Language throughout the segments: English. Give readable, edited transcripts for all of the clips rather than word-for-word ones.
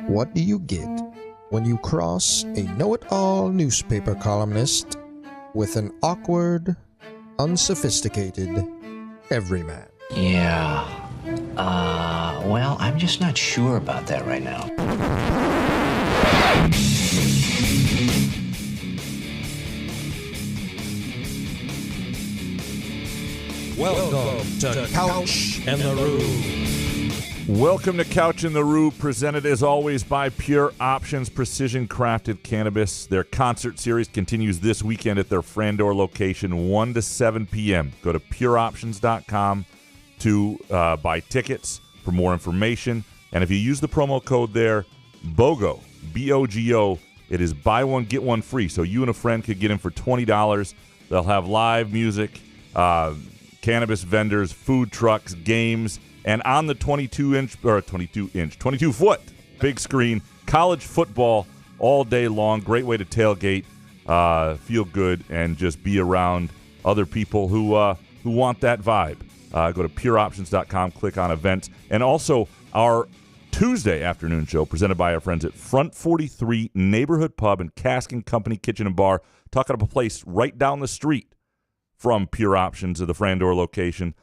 What do you get when you cross a know-it-all newspaper columnist with an awkward, unsophisticated everyman? Yeah. Well, I'm just not sure about that right now. Welcome to Couch and the Roo. Welcome to Couch in the Roo, presented as always by Pure Options Precision Crafted Cannabis. Their concert series continues this weekend at their Frandor location, 1 to 7 p.m. Go to pureoptions.com to buy tickets for more information. And if you use the promo code there, BOGO, B-O-G-O, it is buy one, get one free. So you and a friend could get in for $20. They'll have live music, cannabis vendors, food trucks, games, and on the 22-foot big screen, college football all day long. Great way to tailgate, feel good, and just be around other people who want that vibe. Go to pureoptions.com, click on events. And also our Tuesday afternoon show presented by our friends at Front 43 Neighborhood Pub and Cask & Company Kitchen and Bar. Talking about a place right down the street from Pure Options at the Frandor location.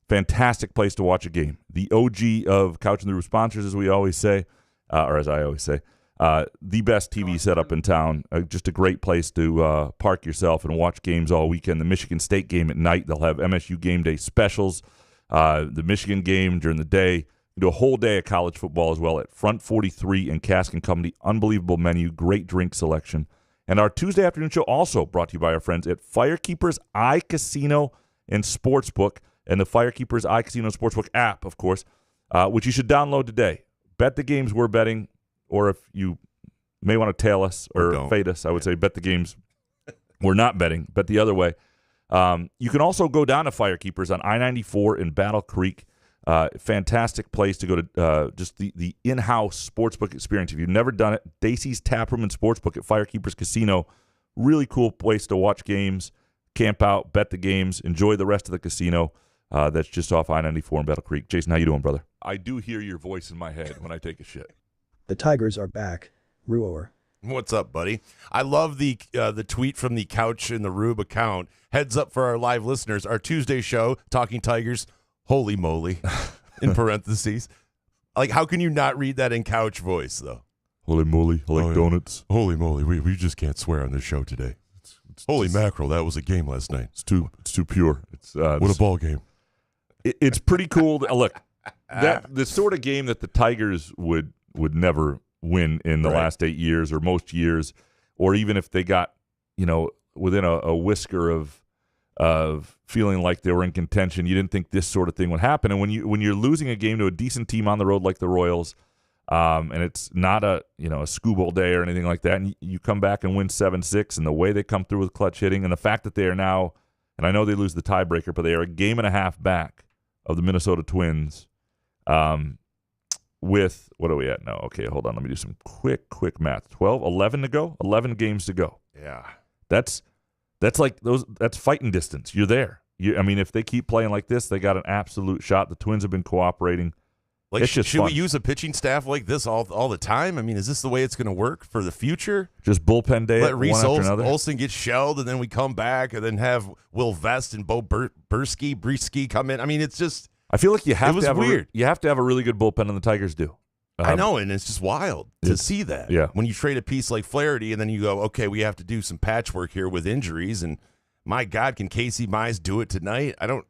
Fantastic place to watch a game. The OG of Couch and the Roo sponsors, as we always say, or as I always say, the best TV setup in town. Just a great place to park yourself and watch games all weekend. The Michigan State game at night. They'll have MSU game day specials. The Michigan game during the day. Do a whole day of college football as well at Front 43 and Cask & Company. Unbelievable menu, great drink selection. And our Tuesday afternoon show also brought to you by our friends at Firekeepers iCasino and Sportsbook, and the Firekeepers iCasino and Sportsbook app, of course, which you should download today. Bet the games we're betting, or if you may want to tail us or fade us, I would say bet the games we're not betting. Bet the other way. You can also go down to Firekeepers on I-94 in Battle Creek. Fantastic place to go to, just the in-house sportsbook experience. If you've never done it, Dacey's Taproom and Sportsbook at Firekeepers Casino. Really cool place to watch games, camp out, bet the games, enjoy the rest of the casino. That's just off I-94 in Battle Creek. Jason, how you doing, brother? I do hear your voice in my head when I take a shit. The Tigers are back. Rooer. What's up, buddy? I love the tweet from the Couch in the Rube account. Heads up for our live listeners. Our Tuesday show, Talking Tigers, holy moly, in parentheses. Like, how can you not read that in Couch voice, though? Holy moly, I like donuts. Holy moly, we just can't swear on this show today. Holy mackerel, that was a game last night. It's too pure. What a ball game. It's pretty cool. Look, that the sort of game that the Tigers would never win in the last 8 years or most years, or even if they got, within a whisker of feeling like they were in contention, you didn't think this sort of thing would happen. And when you're losing a game to a decent team on the road like the Royals, and it's not a school day or anything like that, and you come back and win 7-6, and the way they come through with clutch hitting, and the fact that they are now, and I know they lose the tiebreaker, but they are a game and a half back of the Minnesota Twins, with, what are we at now? Okay, hold on. Let me do some quick math. 11 to go? 11 games to go. Yeah. That's fighting distance. You're there. If they keep playing like this, they got an absolute shot. The Twins have been cooperating. Like, should we use a pitching staff like this all the time? I mean, is this the way it's going to work for the future? Just bullpen day. Let Reese Olson get shelled, and then we come back, and then have Will Vest and Bo Brisky come in. I mean, it's just. I feel like you have to have weird. You have to have a really good bullpen, and the Tigers do. I know, and it's just wild to see that. Yeah. When you trade a piece like Flaherty, and then you go, okay, we have to do some patchwork here with injuries, and my God, can Casey Mize do it tonight? I don't.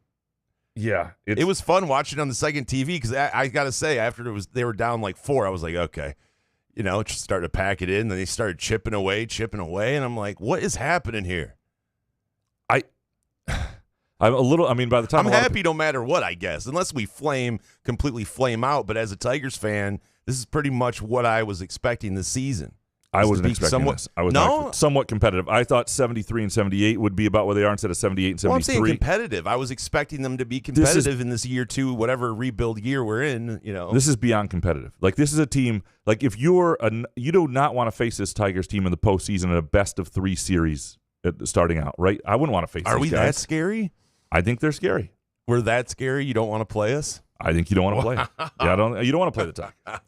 Yeah, it was fun watching on the second TV because I got to say, after they were down like 4, I was like, okay, just started to pack it in. Then they started chipping away, and I'm like, what is happening here? I'm a little. By the time I'm happy, no matter what, I guess, unless we completely flame out. But as a Tigers fan, this is pretty much what I was expecting this season. I wasn't expecting this. I was somewhat competitive. I thought 73 and 78 would be about where they are instead of 78 and 73. Well, I'm saying competitive. I was expecting them to be competitive in this year 2, whatever rebuild year we're in. This is beyond competitive. Like, this is a team. Like, if you do not want to face this Tigers team in the postseason in a best-of-3 series starting out, right? I wouldn't want to face. Are we these guys. that scary? I think they're scary. We're that scary. You don't want to play us? I think you don't want to play. You don't want to play the Tigers.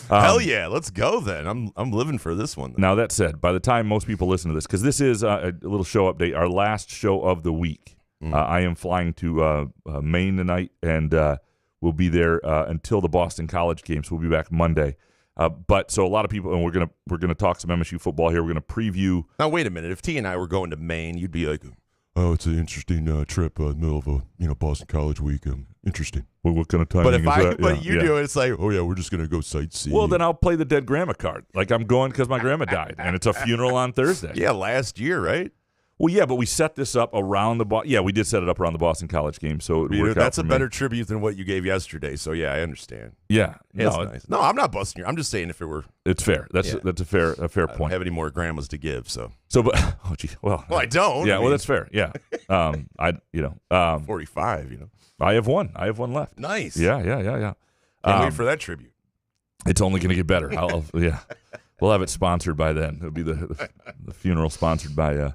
Hell yeah, let's go then. I'm living for this one. Now, that said, by the time most people listen to this, because this is a little show update, our last show of the week, I am flying to Maine tonight, and we'll be there until the Boston College game, so we'll be back Monday. But so a lot of people, and we're gonna talk some MSU football here. We're gonna preview. Now wait a minute. If T and I were going to Maine, you'd be like, "Oh, it's an interesting trip, middle of a Boston College week. Interesting." Well, what kind of timing is that? But you do it, it's like, "Oh yeah, we're just gonna go sightsee." Well, then I'll play the dead grandma card. Like I'm going because my grandma died, and it's a funeral on Thursday. Yeah, last year, right? Well, yeah, but we set this up around we did set it up around the Boston College game, so that's a better tribute than what you gave yesterday. So yeah, I understand. Yeah, it's nice. No, I'm not busting you. I'm just saying if it were, it's fair. That's a fair point. I don't have any more grandmas to give, so but oh gee, well I don't. Yeah, well that's fair. Yeah, 45. I have one left. Nice. Yeah. Can't wait for that tribute. It's only going to get better. We'll have it sponsored by then. It'll be the funeral sponsored by.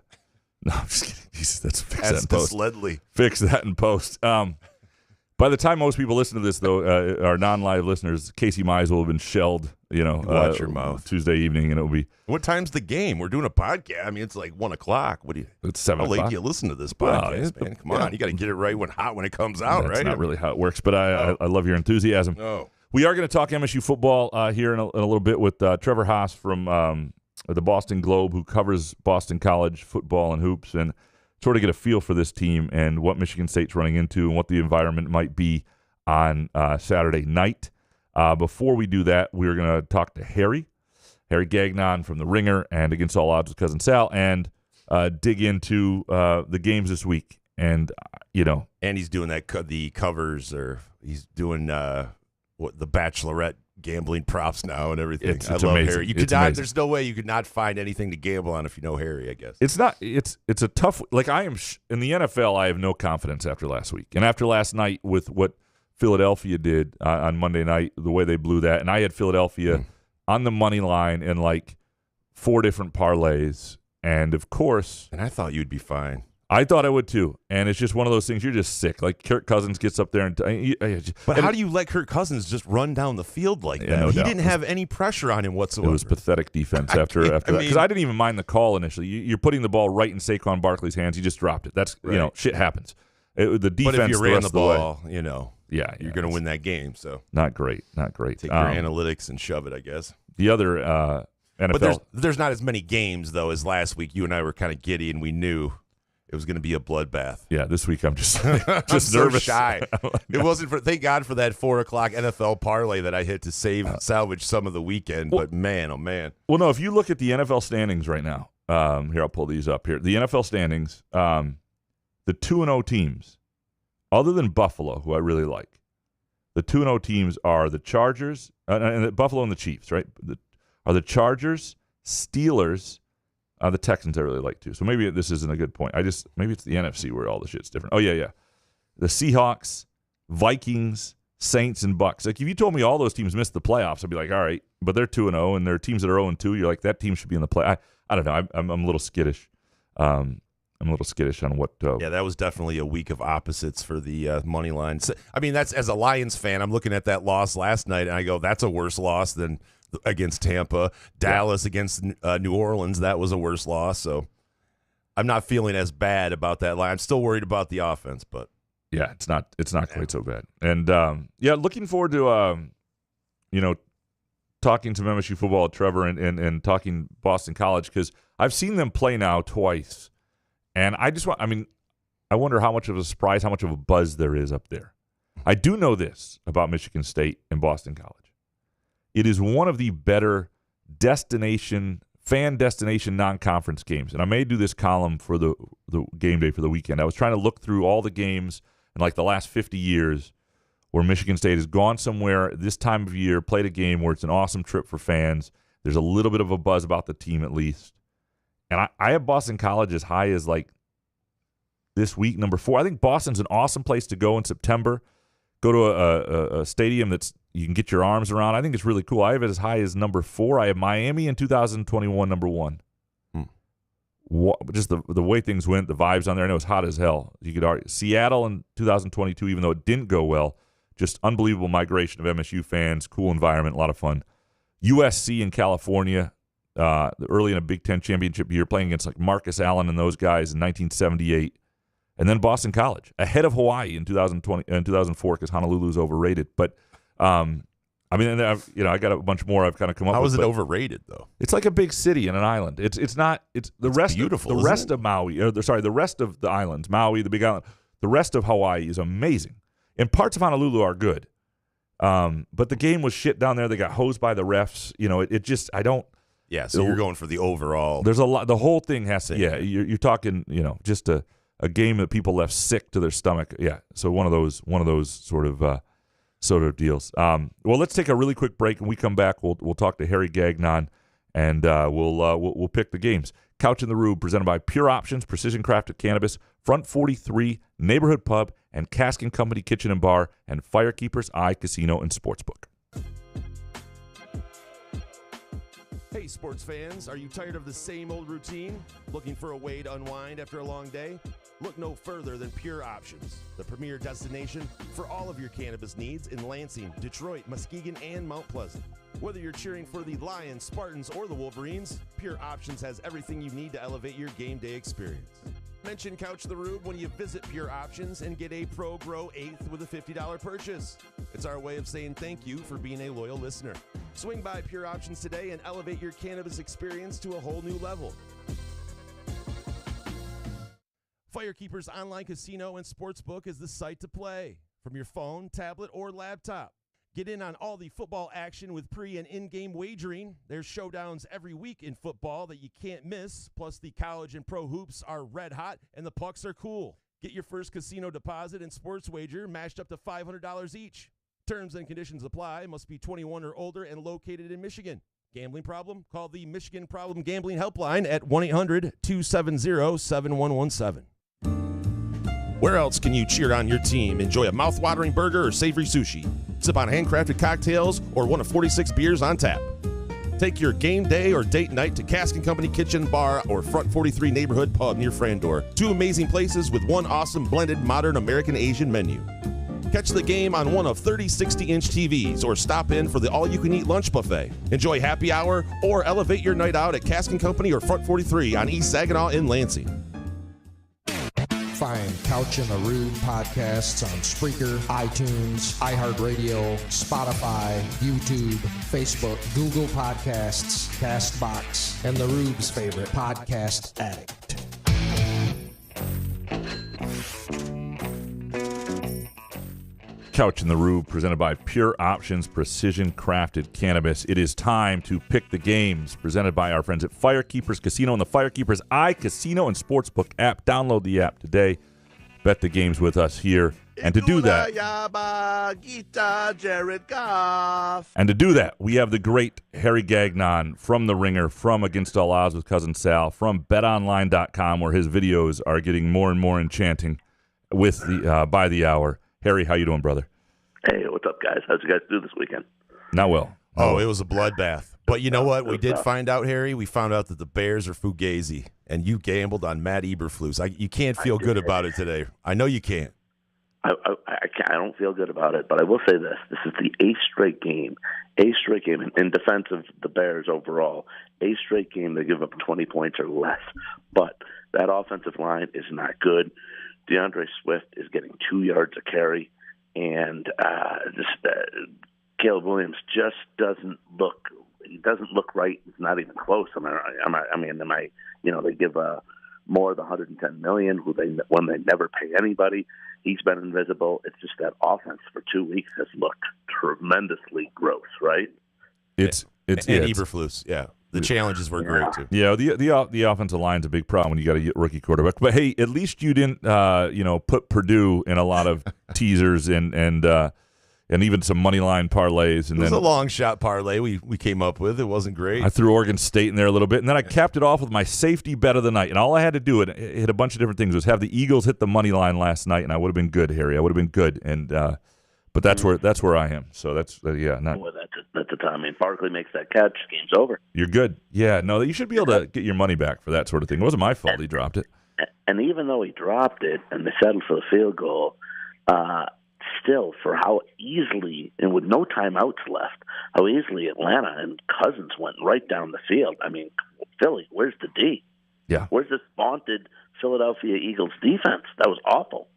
No, I'm just kidding. Jesus, fix that in post. Ledley. Fix that in post. By the time most people listen to this, though, our non-live listeners, Casey Mize will have been shelled. Watch your mouth. Tuesday evening, and it'll be. What time's the game? We're doing a podcast. I mean, it's like 1:00. What do you? It's 7:00. How late do you listen to this podcast, man? Come on, you got to get it right when it comes out, right? That's not really how it works, but I love your enthusiasm. Oh. We are going to talk MSU football here in a little bit with Trevor Hass from the Boston Globe, who covers Boston College football and hoops, and sort of get a feel for this team and what Michigan State's running into and what the environment might be on Saturday night. Before we do that, we're going to talk to Harry Gagnon from The Ringer and Against All Odds with Cousin Sal, and dig into the games this week. And, And he's doing the covers, or he's doing the Bachelorette gambling props now and everything. It's I love amazing. Harry. There's no way you could not find anything to gamble on if you know Harry, I guess. It's a tough, like I am in the NFL, I have no confidence after last week. And after last night with what Philadelphia did on Monday night, the way they blew that, and I had Philadelphia on the money line in like 4 different parlays. And of course, and I thought you'd be fine. I thought I would too, and it's just one of those things. You're just sick. Like Kirk Cousins gets up there, but how do you let Kirk Cousins just run down the field like that? No he doubt. didn't have any pressure on him whatsoever. It was pathetic defense after that, because I didn't even mind the call initially. You're putting the ball right in Saquon Barkley's hands. He just dropped it. That's right. Shit happens. The defense. But if you ran the ball, you're going to win that game. So not great. Take your analytics and shove it, I guess. The other NFL. But there's not as many games though as last week. You and I were kind of giddy, and we knew it was going to be a bloodbath. Yeah, this week I'm just I'm nervous. So shy. It wasn't for. Thank God for that 4:00 NFL parlay that I hit to salvage some of the weekend. But man, oh man. Well, no. If you look at the NFL standings right now, here I'll pull these up here. The NFL standings, the 2-0 teams, other than Buffalo, who I really like, the 2-0 teams are the Chargers and Buffalo and the Chiefs. Right? Are the Chargers, Steelers. The Texans I really like too. So maybe this isn't a good point. Maybe it's the NFC where all the shit's different. Oh yeah. The Seahawks, Vikings, Saints, and Bucks. Like if you told me all those teams missed the playoffs, I'd be like, all right. But they're 2-0, and there are teams that are 0-2. You're like, that team should be in the play. I don't know. I'm a little skittish. I'm a little skittish on what. Yeah, that was definitely a week of opposites for the money line. I mean, that's as a Lions fan, I'm looking at that loss last night, and I go, that's a worse loss than against Tampa. Dallas against New Orleans, that was a worse loss. So I'm not feeling as bad about that line. I'm still worried about the offense, but yeah, it's not quite so bad. And looking forward to talking to MSU football, Trevor, and talking Boston College, because I've seen them play now twice, and I wonder how much of a surprise, how much of a buzz there is up there. I do know this about Michigan State and Boston College. It is one of the better fan destination non-conference games. And I may do this column for the game day for the weekend. I was trying to look through all the games in like the last 50 years where Michigan State has gone somewhere this time of year, played a game where it's an awesome trip for fans. There's a little bit of a buzz about the team at least. And I have Boston College as high as like this week, number 4. I think Boston's an awesome place to go in September. Go to a stadium that's you can get your arms around. I think it's really cool. I have it as high as number 4. I have Miami in 2021, number 1. Just the way things went, the vibes on there. I know it's hot as hell. You could argue Seattle in 2022, even though it didn't go well. Just unbelievable migration of MSU fans, cool environment, a lot of fun. USC in California, early in a Big Ten championship year, playing against like Marcus Allen and those guys in 1978. And then Boston College, ahead of Hawaii in 2004 because Honolulu's overrated. But, I got a bunch more I've kind of come up with. How is it overrated, though? It's like a big city in an island. It's beautiful. The rest of Maui, the rest of the islands, Maui, the Big Island, the rest of Hawaii is amazing. And parts of Honolulu are good. But the game was shit down there. They got hosed by the refs. Yeah, so you're going for the overall. There's a lot. The whole thing has to. Yeah, you're talking. Just a game that people left sick to their stomach. Yeah. So one of those sort of deals. Well, let's take a really quick break, and we come back. We'll talk to Harry Gagnon, and we'll pick the games. Couch in the Rube, presented by Pure Options, Precision Crafted Cannabis, Front 43 Neighborhood Pub, and Cask & Company Kitchen and Bar, and Firekeepers Eye Casino and Sportsbook. Hey, sports fans, are you tired of the same old routine? Looking for a way to unwind after a long day? Look no further than Pure Options, the premier destination for all of your cannabis needs in Lansing, Detroit, Muskegon, and Mount Pleasant. Whether you're cheering for the Lions, Spartans, or the Wolverines, Pure Options has everything you need to elevate your game day experience. Mention Couch the Rube when you visit Pure Options and get a Pro Grow 8th with a $50 purchase. It's our way of saying thank you for being a loyal listener. Swing by Pure Options today and elevate your cannabis experience to a whole new level. Firekeepers Online Casino and Sportsbook is the site to play from your phone, tablet, or laptop. Get in on all the football action with pre- and in-game wagering. There's showdowns every week in football that you can't miss. Plus, the college and pro hoops are red hot, and the pucks are cool. Get your first casino deposit and sports wager matched up to $500 each. Terms and conditions apply. Must be 21 or older and located in Michigan. Gambling problem? Call the Michigan Problem Gambling Helpline at 1-800-270-7117. Where else can you cheer on your team, enjoy a mouth-watering burger or savory sushi, sip on handcrafted cocktails, or one of 46 beers on tap? Take your game day or date night to Cask & Company Kitchen Bar or Front 43 Neighborhood Pub near Frandor. Two amazing places with one awesome blended modern American Asian menu. Catch the game on one of 30 60-inch TVs or stop in for the all-you-can-eat lunch buffet. Enjoy happy hour or elevate your night out at Cask & Company or Front 43 on East Saginaw in Lansing. Find Couch in the Rube podcasts on Spreaker, iTunes, iHeartRadio, Spotify, YouTube, Facebook, Google Podcasts, CastBox, and the Rube's favorite podcast addict. Couch in the Rube, presented by Pure Options, Precision Crafted Cannabis. It is time to pick the games, presented by our friends at Firekeepers Casino and the Firekeepers Eye Casino and Sportsbook app. Download the app today. Bet the games with us here. And to do that, we have the great Harry Gagnon from The Ringer, from Against All Odds with Cousin Sal, from BetOnline.com, where his videos are getting more and more enchanting with the by the hour. Harry, how you doing, brother? Hey, what's up, guys? How'd you guys do this weekend? Not well. It was a bloodbath. But you know what? We did find out, Harry. We found out that the Bears are fugazi, and you gambled on Matt Eberflus. You can't feel good about it today. I know you can't. I don't feel good about it, but I will say this. This is the eighth straight game in defense of the Bears overall. Eighth straight game they give up 20 points or less. But that offensive line is not good. DeAndre Swift is getting 2 yards a carry, and Caleb Williams just doesn't look. He doesn't look right. It's not even close. They give more than $110 million when they never pay anybody. He's been invisible. It's just that offense for 2 weeks has looked tremendously gross, right? It's Eberflus, yeah. The challenges were great too. Yeah, the offensive line's a big problem when you got a rookie quarterback. But hey, at least you didn't put Purdue in a lot of teasers and even some money line parlays. And it was a long shot parlay we came up with. It wasn't great. I threw Oregon State in there a little bit, and then I capped it off with my safety bet of the night. And all I had to do, it hit a bunch of different things, was have the Eagles hit the money line last night, and I would have been good, Harry. I would have been good. And but that's where I am. So that's that's the time. I mean, Barkley makes that catch, game's over. You're good. Yeah, no, you should be able to get your money back for that sort of thing. It wasn't my fault he dropped it. And even though he dropped it and they settled for the field goal, still, for how easily, and with no timeouts left, how easily Atlanta and Cousins went right down the field. I mean, Philly, where's the D? Yeah. Where's this vaunted Philadelphia Eagles defense? That was awful.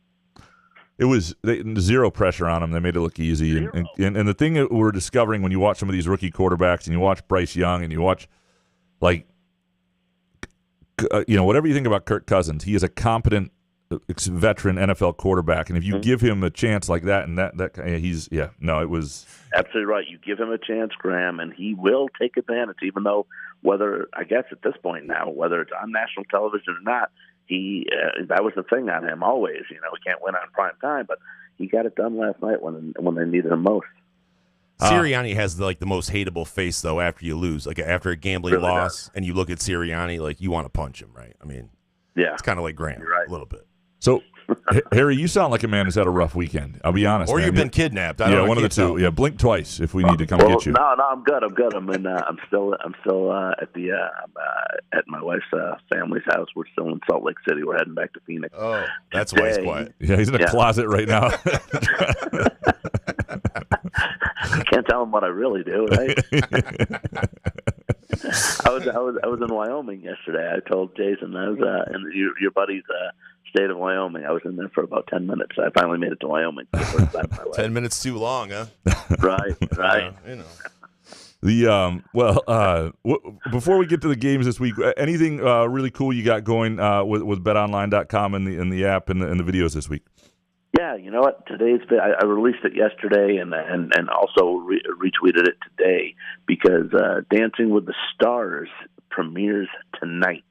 It was zero pressure on them. They made it look easy. And the thing that we're discovering when you watch some of these rookie quarterbacks and you watch Bryce Young and you watch, like, whatever you think about Kirk Cousins, he is a competent veteran NFL quarterback. And if you give him a chance like that, and it was absolutely right. You give him a chance, Graham, and he will take advantage, even though I guess at this point now, whether it's on national television or not, that was the thing on him always. He can't win on prime time, but he got it done last night when they needed him most. Sirianni has the most hateable face though after you lose, like after a gambling really loss, does. and you look at Sirianni like you want to punch him, right? I mean, yeah, it's kind of like Graham, right. A little bit. So, Harry, you sound like a man who's had a rough weekend. I'll be honest. Or man. you've been kidnapped. One of the two. Yeah, blink twice if we need to come get you. No, I'm good. I'm still at my wife's family's house. We're still in Salt Lake City. We're heading back to Phoenix. Oh, that's why he's quiet. Yeah, he's in a closet right now. I can't tell him what I really do, right? I was in Wyoming yesterday. I told Jason I was in your buddy's state of Wyoming. I was in there for about 10 minutes. I finally made it to Wyoming for the first time in my life. 10 minutes too long, huh? Right. Before we get to the games this week, anything really cool you got going with BetOnline.com and the app and the videos this week? Yeah, you know what? I released it yesterday and also retweeted it today because Dancing with the Stars premieres tonight.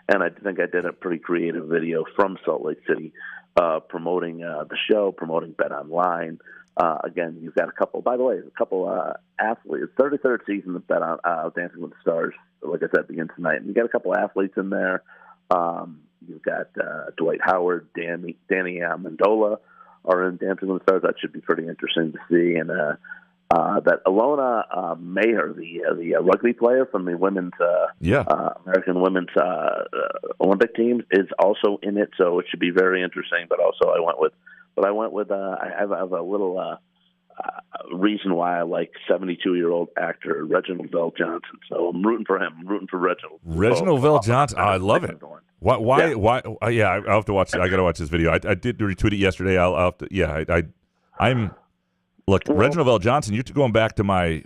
And I think I did a pretty creative video from Salt Lake City promoting the show, promoting BetOnline. Again, you've got a couple athletes. 33rd season of Dancing with the Stars, like I said, begins tonight. And you got a couple athletes in there. You've got Dwight Howard, Danny Amendola are in Dancing with the Stars. That should be pretty interesting to see. And that Alona Mayer, the rugby player from the women's American women's Olympic team, is also in it. So it should be very interesting. But also, I went with I have a little reason why I like 72-year-old actor Reginald Bell Johnson. So I'm rooting for him. I'm rooting for Reginald. Reginald Bell Johnson. I love it. Why? I'll have to watch. I got to watch this video. I did retweet it yesterday. I'll have to. Yeah, I'm. Look, Reginald Bell Johnson. You're going back to my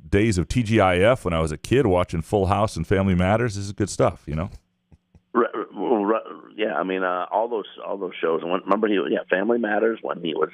days of TGIF when I was a kid watching Full House and Family Matters. This is good stuff, Yeah, I mean, all those shows. Remember, Family Matters when he was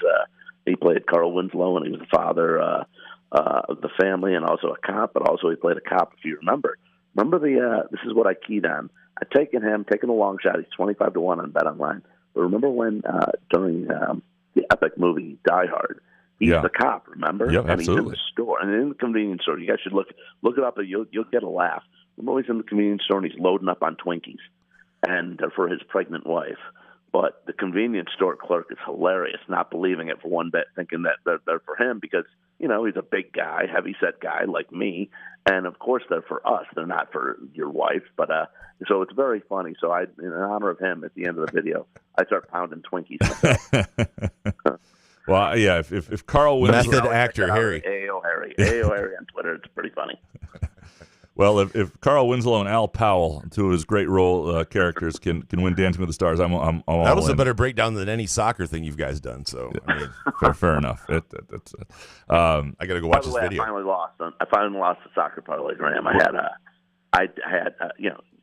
he played Carl Winslow and he was the father of the family and also a cop, but also he played a cop. If you remember this is what I keyed on. I've taken a long shot. He's 25-1 on BetOnline. But remember when during the epic movie Die Hard, he's the cop. Remember? Yeah, and absolutely. he's in the store and in the convenience store. You guys should look it up. You'll get a laugh. Remember he's in the convenience store and he's loading up on Twinkies, and for his pregnant wife. But the convenience store clerk is hilarious, not believing it for one bit, thinking that they're for him because, he's a big guy, heavy-set guy like me. And, of course, they're for us. They're not for your wife. But so it's very funny. So in honor of him, at the end of the video, I start pounding Twinkies myself. Well, yeah, if Carl Winslow... Method actor, Harry. A.O. Harry on Twitter. It's pretty funny. Well, if Carl Winslow and Al Powell, two of his great role characters, can win Dancing with the Stars, I'm all that was in. a better breakdown than any soccer thing you guys done. So I mean, fair enough. I got to go watch this video. I finally lost the soccer parlay, Graham. I had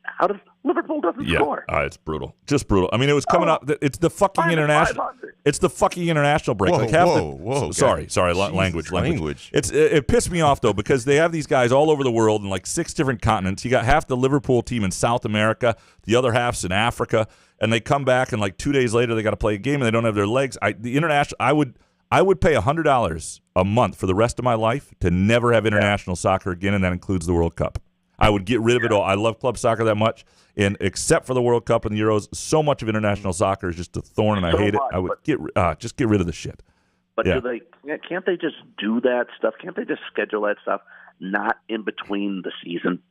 how does Liverpool doesn't score? It's brutal, just brutal. I mean, it was coming up. It's the fucking international. It's the fucking international break. Whoa! Sorry, language. It pissed me off though because they have these guys all over the world in like 6 different continents. You got half the Liverpool team in South America, the other half's in Africa, and they come back and like 2 days later they got to play a game and they don't have their legs. I would pay $100 a month for the rest of my life to never have international soccer again, and that includes the World Cup. I would get rid of it all. I love club soccer that much, and except for the World Cup and the Euros, so much of international soccer is just a thorn, and I hate it. I would just get rid of the shit. But can't they just do that stuff? Can't they just schedule that stuff not in between the season?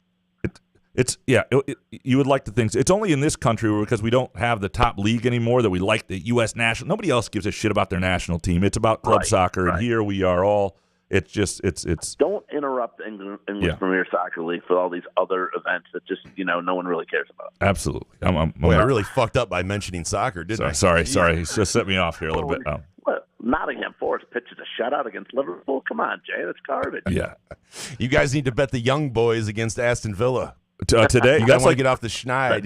You would like to think it's only in this country because we don't have the top league anymore that we like the U.S. national. Nobody else gives a shit about their national team. It's about club soccer, and here we are all. It's just it's. Don't interrupt the English Premier Soccer League for all these other events that just no one really cares about. Absolutely. I really fucked up by mentioning soccer, didn't I? Sorry. He's just set me off here a little bit. What? Nottingham Forest pitches a shutout against Liverpool. Come on, Jay, that's garbage. Yeah, you guys need to bet the young boys against Aston Villa. Today, you guys want to get off the schneid.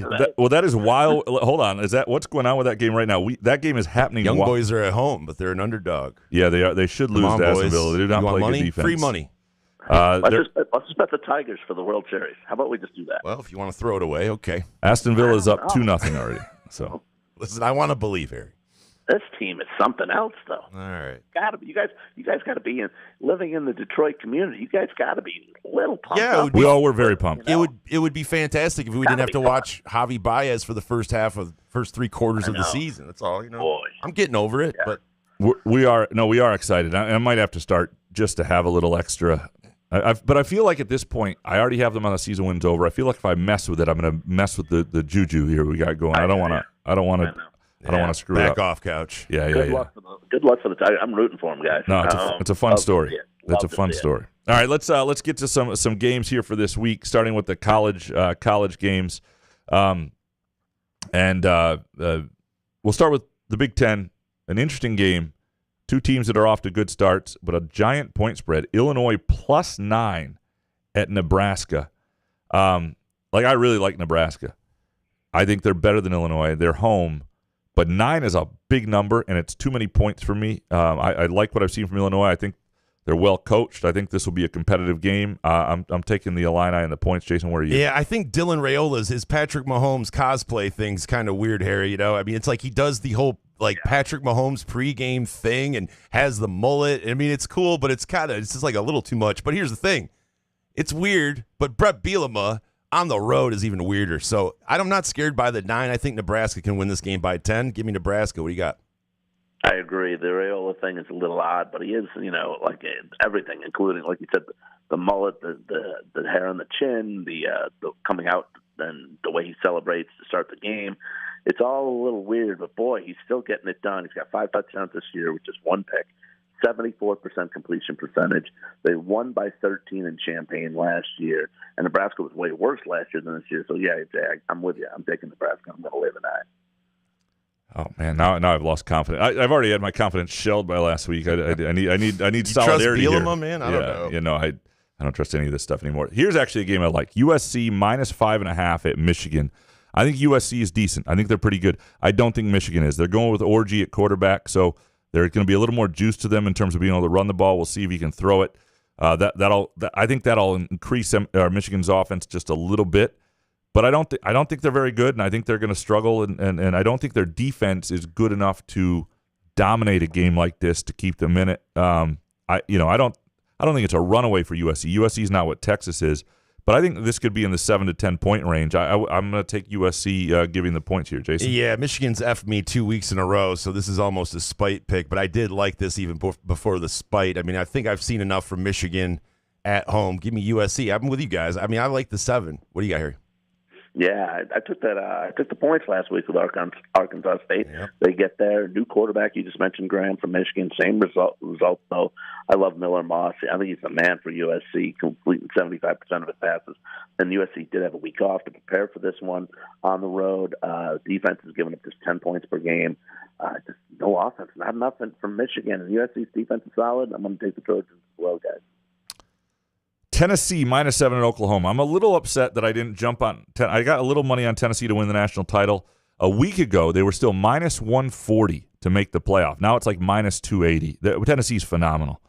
That is wild. Hold on, is that what's going on with that game right now? That game is happening. Young boys are at home, but they're an underdog. Yeah, they are. They should lose to Aston Villa. They do not play money? Good defense. Free money. Let's just bet the Tigers for the World Series. How about we just do that? Well, if you want to throw it away, okay. Aston Villa is up 2-0 already. So listen, I want to believe, Harry. This team is something else, though. All right, you guys got to be living in the Detroit community. You guys got to be a little pumped. Yeah, we all were very pumped. It would be fantastic if we didn't have to watch Javi Baez for the first 3 quarters of the season. That's all. Boy. I'm getting over it, but we are excited. I might have to start just to have a little extra. But I feel like at this point, I already have them on the season wins over. I feel like if I mess with it, I'm going to mess with the juju here we got going. I don't want to screw it up. Back off, couch. Yeah. Good luck for the Tigers. I'm rooting for them, guys. No, it's a fun story. It's a fun story. All right, let's get to some games here for this week, starting with the college games, and we'll start with the Big Ten. An interesting game. 2 teams that are off to good starts, but a giant point spread. Illinois +9 at Nebraska. I really like Nebraska. I think they're better than Illinois. They're home. But 9 is a big number, and it's too many points for me. I like what I've seen from Illinois. I think they're well coached. I think this will be a competitive game. I'm taking the Illini and the points. Jason, where are you? Yeah, I think Dylan Raiola's his Patrick Mahomes cosplay thing's kind of weird, Harry. I mean, it's like he does the whole Patrick Mahomes pregame thing and has the mullet. I mean, it's cool, but it's just like a little too much. But here's the thing. It's weird, but Brett Bielema on the road is even weirder. So I'm not scared by the 9. I think Nebraska can win this game by 10. Give me Nebraska. What do you got? I agree. The Raiola thing is a little odd, but he is, like everything, including, like you said, the mullet, the hair on the chin, the coming out, and the way he celebrates to start the game. It's all a little weird, but boy, he's still getting it done. He's got 5 touchdowns this year with just 1 pick, 74% completion percentage. They won by 13 in Champaign last year, and Nebraska was way worse last year than this year. So yeah, I'm with you. I'm taking Nebraska. I'm going to lay the 9. Oh man, now I've lost confidence. I've already had my confidence shelled by last week. I need solidarity here. Bielema, man? I don't know. I don't trust any of this stuff anymore. Here's actually a game I like: USC -5.5 at Michigan. I think USC is decent. I think they're pretty good. I don't think Michigan is. They're going with Orji at quarterback, so there's going to be a little more juice to them in terms of being able to run the ball. We'll see if he can throw it. I think that'll increase Michigan's offense just a little bit. But I don't think they're very good, and I think they're going to struggle, and I don't think their defense is good enough to dominate a game like this to keep them in it. I don't think it's a runaway for USC. USC is not what Texas is, but I think this could be in the 7 to 10 point range. I'm going to take USC giving the points here, Jason. Yeah, Michigan's effed me 2 weeks in a row, so this is almost a spite pick. But I did like this even before the spite. I mean, I think I've seen enough from Michigan at home. Give me USC. I'm with you guys. I mean, I like the 7. What do you got here? Yeah, I took that. I took the points last week with Arkansas State. Yep. They get there. New quarterback. You just mentioned Graham from Michigan. Same result though. I love Miller Moss. I think he's the man for USC, completing 75% of his passes. And USC did have a week off to prepare for this one on the road. Defense is giving up just 10 points per game. Just no offense. Not nothing from Michigan. And USC's defense is solid. I'm going to take the Trojans as well, guys. Tennessee -7 at Oklahoma. I'm a little upset that I didn't jump on. I got a little money on Tennessee to win the national title. A week ago, they were still -140 to make the playoff. Now it's like -280. Tennessee's phenomenal.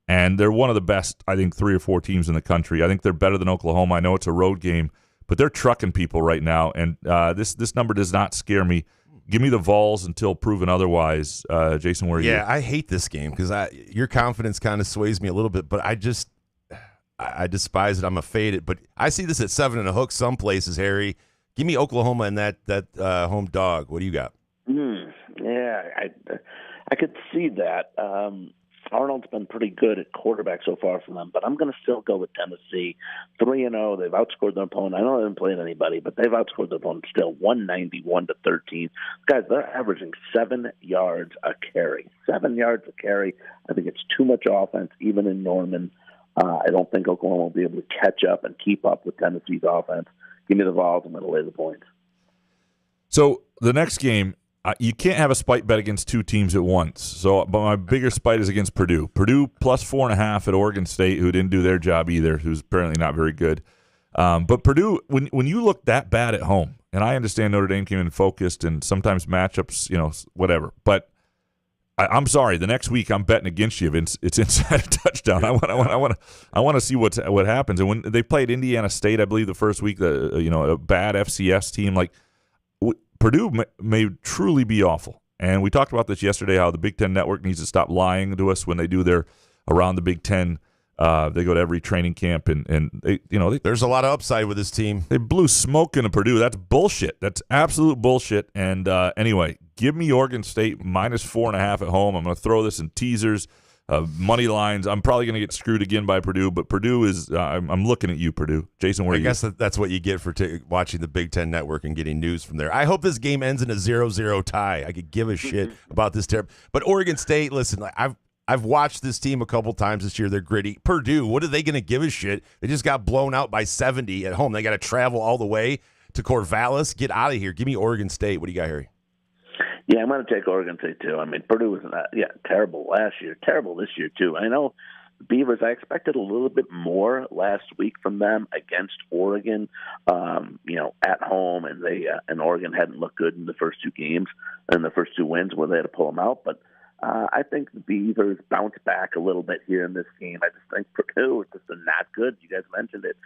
And they're one of the best, I think, 3 or 4 teams in the country. I think they're better than Oklahoma. I know it's a road game, but they're trucking people right now. And this number does not scare me. Give me the Vols until proven otherwise. Jason, where are you? Yeah, I hate this game because your confidence kind of sways me a little bit, but I despise it. I'm a faded, but I see this at 7 and a hook some places, Harry. Give me Oklahoma and that home dog. What do you got? Yeah, I could see that. Arnold's been pretty good at quarterback so far for them, but I'm going to still go with Tennessee. 3-0. They've outscored their opponent. I know they haven't played anybody, but they've outscored their opponent still 191-13. Guys, they're averaging 7 yards a carry. 7 yards a carry. I think it's too much offense, even in Norman. I don't think Oklahoma will be able to catch up and keep up with Tennessee's offense. Give me the Vols. I'm going to lay the points. So the next game, you can't have a spite bet against two teams at once. So, but my bigger spite is against Purdue. Purdue plus 4.5 at Oregon State, who didn't do their job either, who's apparently not very good. But Purdue, when you look that bad at home, and I understand Notre Dame came in focused and sometimes matchups, whatever. But I'm sorry, the next week I'm betting against you. It's inside a touchdown. I want to see what happens. And when they played Indiana State, I believe the first week, a bad FCS team like. Purdue may truly be awful. And we talked about this yesterday, how the Big Ten Network needs to stop lying to us when they do their around the Big Ten. They go to every training camp, and they there's a lot of upside with this team. They blew smoke into Purdue. That's bullshit. That's absolute bullshit. And anyway, give me Oregon State minus 4.5 at home. I'm going to throw this in teasers. Money lines. I'm probably going to get screwed again by Purdue, but Purdue is. I'm looking at you, Purdue. Jason, where are you? I guess that's what you get for watching the Big Ten Network and getting news from there. I hope this game ends in a 0-0 tie. I could give a shit about this terrible. But Oregon State, listen, I've watched this team a couple times this year. They're gritty. Purdue, what are they going to give a shit? They just got blown out by 70 at home. They got to travel all the way to Corvallis. Get out of here. Give me Oregon State. What do you got, Harry? Yeah, I'm going to take Oregon State, too. I mean, Purdue was terrible last year, terrible this year, too. I know the Beavers, I expected a little bit more last week from them against Oregon, at home, and Oregon hadn't looked good in the first two games and the first two wins where they had to pull them out. But I think the Beavers bounce back a little bit here in this game. I just think Purdue is just not good. You guys mentioned it.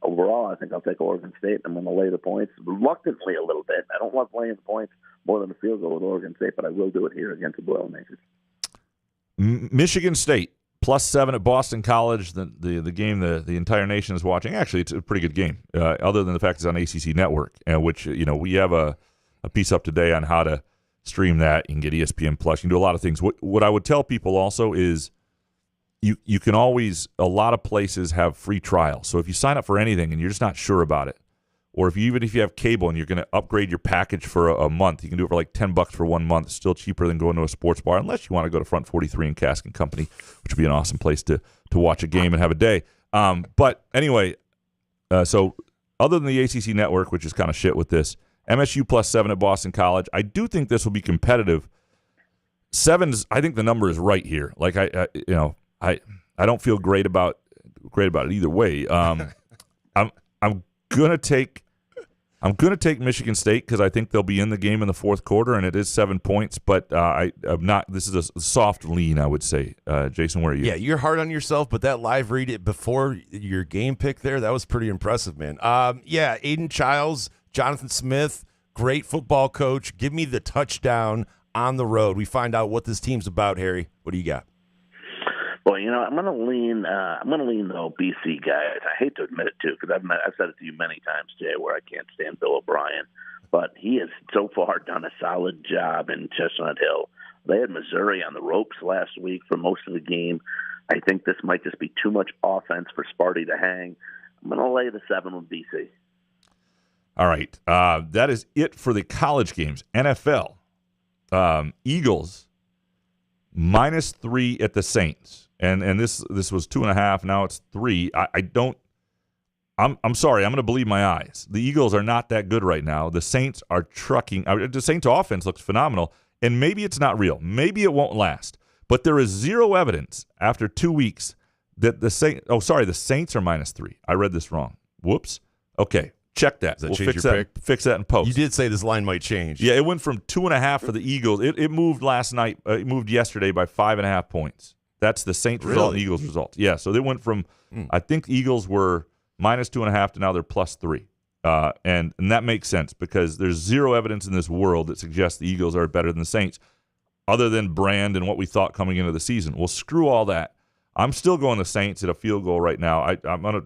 Overall, I think I'll take Oregon State. I'm going to lay the points reluctantly a little bit. I don't love laying the points more than a field goal with Oregon State, but I will do it here against the Boilermakers. Michigan State plus 7 at Boston College. The game the entire nation is watching. Actually, it's a pretty good game, other than the fact it's on ACC Network, which we have a piece up today on how to stream that. You can get ESPN Plus. You can do a lot of things. What I would tell people also is you can always, a lot of places have free trials. So if you sign up for anything and you're just not sure about it, or even if you have cable and you're going to upgrade your package for a month, you can do it for like $10 for 1 month. It's still cheaper than going to a sports bar, unless you want to go to Front 43 and Cask and Company, which would be an awesome place to watch a game and have a day. But anyway, so other than the ACC Network, which is kind of shit with this, MSU plus 7 at Boston College. I do think this will be competitive. 7's, I think the number is right here. Like I don't feel great about it either way. I'm gonna take Michigan State because I think they'll be in the game in the fourth quarter, and it is 7 points. But I'm not. This is a soft lean, I would say. Jason, where are you? Yeah, you're hard on yourself, but that live read it before your game pick there, that was pretty impressive, man. Aiden Childs, Jonathan Smith, great football coach. Give me the touchdown on the road. We find out what this team's about, Harry. What do you got? Well, I'm going to lean. I'm going to lean the BC guys. I hate to admit it too, because I've said it to you many times today, where I can't stand Bill O'Brien, but he has so far done a solid job in Chestnut Hill. They had Missouri on the ropes last week for most of the game. I think this might just be too much offense for Sparty to hang. I'm going to lay the 7 with BC. All right, that is it for the college games. NFL, Eagles minus 3 at the Saints, and this was 2.5. Now it's 3. I'm sorry. I'm going to believe my eyes. The Eagles are not that good right now. The Saints are trucking. The Saints' offense looks phenomenal, and maybe it's not real. Maybe it won't last. But there is zero evidence after 2 weeks that the Saints. Oh, sorry, the Saints are minus 3. I read this wrong. Whoops. Okay. Check that. Does that change your pick? Fix that in post. You did say this line might change. Yeah, it went from 2.5 for the Eagles. It moved last night. It moved yesterday by 5.5 points. That's the Saints result and Eagles result. Yeah, so they went from I think the Eagles were minus 2.5 to now they're plus 3. And that makes sense because there's zero evidence in this world that suggests the Eagles are better than the Saints, other than brand and what we thought coming into the season. Well, screw all that. I'm still going the Saints at a field goal right now. I'm gonna.